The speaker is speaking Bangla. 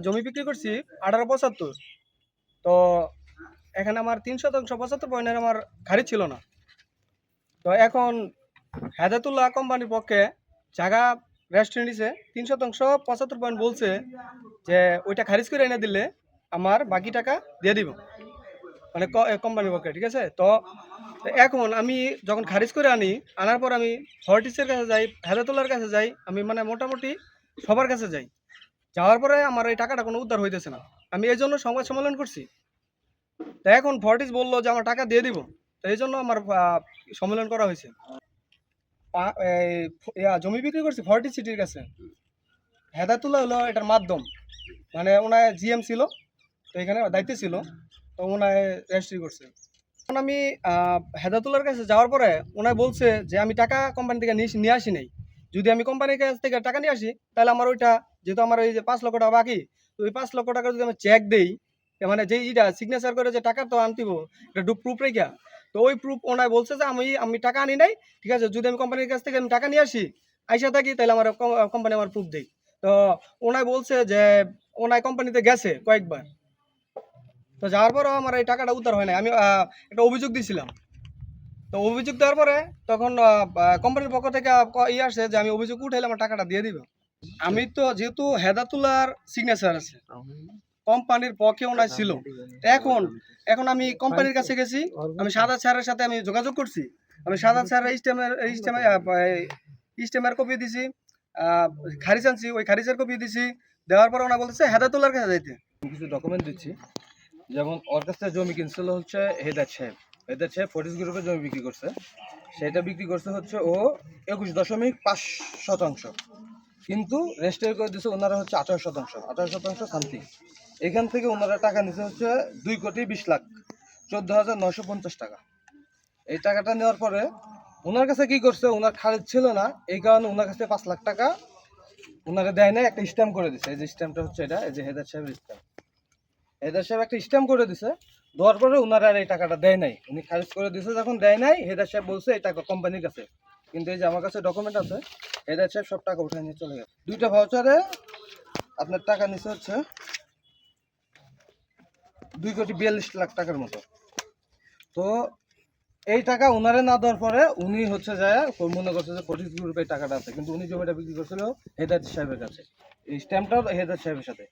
জমি বিক্রি করছি 1875। তো এখানে আমার 3% 75 পয়েন্টের আমার খারিজ ছিল না। তো এখন হেদায়তুল্লাহ কোম্পানির পক্ষে জায়গা রেস্টুরেন্ট দিছে 3% 75 পয়েন্ট বলছে যে ওইটা খারিজ করে এনে দিলে আমার বাকি টাকা দিয়ে দিব, মানে কোম্পানির পক্ষে, ঠিক আছে। তো এখন আমি যখন খারিজ করে আনার পর আমি ফর্টিসের কাছে যাই, হেদায়তুল্লাহর কাছে যাই, আমি মানে মোটামুটি সবার কাছে যাই। যাওয়ার পরে আমার এই টাকাটা কোনো উদ্ধার হইতেছে না। আমি এই জন্য সংবাদ সম্মেলন করছি। তো এখন ফর্টিস বললো যে আমার টাকা দিয়ে দিব। তো এই জন্য আমার সম্মেলন করা হয়েছে। জমি বিক্রি করছি ফর্টি সিটির কাছে। হেদায়তুল্লাহ হলো এটার মাধ্যম, মানে ওনার জিএম ছিল, তো এখানে দায়িত্বে ছিল, তো ওনায় রেজিস্ট্রি করছে। এখন আমি হেদায়তুল্লাহর কাছে যাওয়ার পরে ওনায় বলছে যে আমি টাকা কোম্পানি থেকে নিয়ে আসি নাই। যদি আমি কোম্পানির কাছ থেকে টাকা নিয়ে আসি তাহলে আমার ওইটা, যেহেতু আমার ওই যে 5 লক্ষ টাকা বাকি, তো ওই 5 লক্ষ টাকা যদি আমি চেক দেই, মানে যে সিগনেচার করে যে টাকা তো আনতিব, এটা প্রুফ রেখা, তো ওই প্রুফ ওনায় বলছে যে আমি টাকা আনি নাই, ঠিক আছে, যদি আমি কোম্পানির কাছ থেকে আমি টাকা নিয়ে আসি আইসা থাকি তাহলে আমার কোম্পানি আমার প্রুফ দেয়। তো ওনায় বলছে যে ওনায় কোম্পানিতে গেছে কয়েকবার, তো যাওয়ার পরও আমার এই টাকাটা উদ্ধার হয় না। আমি একটা অভিযোগ দিয়েছিলাম। তো অভিযোগ দেওয়ার পরে তখন কোম্পানির পক্ষ থেকে আসে যে আমি অভিযোগ উঠাইলে আমার টাকাটা দিয়ে দিবে। আমি তো যেহেতু হেদাতুল্লাহর সিগনেচার আছে, কোম্পানির পক্ষে ওনার ছিল, এখন এখন আমি কোম্পানির কাছে গেছি, আমি সাদা স্যারের সাথে আমি যোগাযোগ করছি, আমি সাদা স্যারের ইস্টেমের কপি দিছি, খারিজ আনছি, ওই খারিজের কপি দিছি, দেওয়ার পর ওনা বলতেছে হেদাতুল্লাহর কাছে যাইতে। কিছু ডকুমেন্ট দিচ্ছি, যেমন ওর কাছ থেকে জমি কিনছিল হচ্ছে হেদায়ত সাহেব ফরিস গ্রুপে জমি বিক্রি করছে, সেটা বিক্রি করছে হচ্ছে ও 21.5%, কিন্তু রেজিস্টার করে দিচ্ছে ওনারা হচ্ছে 18% সামথিং। এখান থেকে ওনারা টাকা নিচ্ছে হচ্ছে 2,20,14,950 টাকা। এই টাকাটা নেওয়ার পরে ওনার কাছে কি করছে, ওনার খারিজ ছিল না, এই কারণে ওনার কাছে 5 লাখ টাকা ওনাকে দেয় না, একটা স্ট্যাম্প করে দিচ্ছে। এই যে স্ট্যাম্পটা হচ্ছে এটা, এই যে হেদায়ত সাহেবের স্ট্যাম্প, হেদার সাহেব একটা স্ট্যাম্প করে দিছে। দেওয়ার পরে ওনারা আর এই টাকাটা দেয় নাই, উনি খারিজ করে দিছে। যখন দেয় নাই, হেদার সাহেব বলছে এই টাকা কোম্পানির কাছে, কিন্তু এই যে আমার কাছে ডকুমেন্ট আছে, হেদার সাহেব সব টাকা উঠে নিয়ে চলে গেছে। 2টা ভাউচারে আপনার টাকা নিচ্ছে হচ্ছে 2,42,00,000 টাকার মতো। তো এই টাকা ওনারে না দেওয়ার পরে উনি হচ্ছে যায় মনে করছে যে ফরিস গ্রুপের টাকাটা আছে, কিন্তু উনি জমিটা বিক্রি করছিল হেদায়ত সাহেবের কাছে, এই স্ট্যাম্পটাও হেদায়ত সাহেবের সাথে।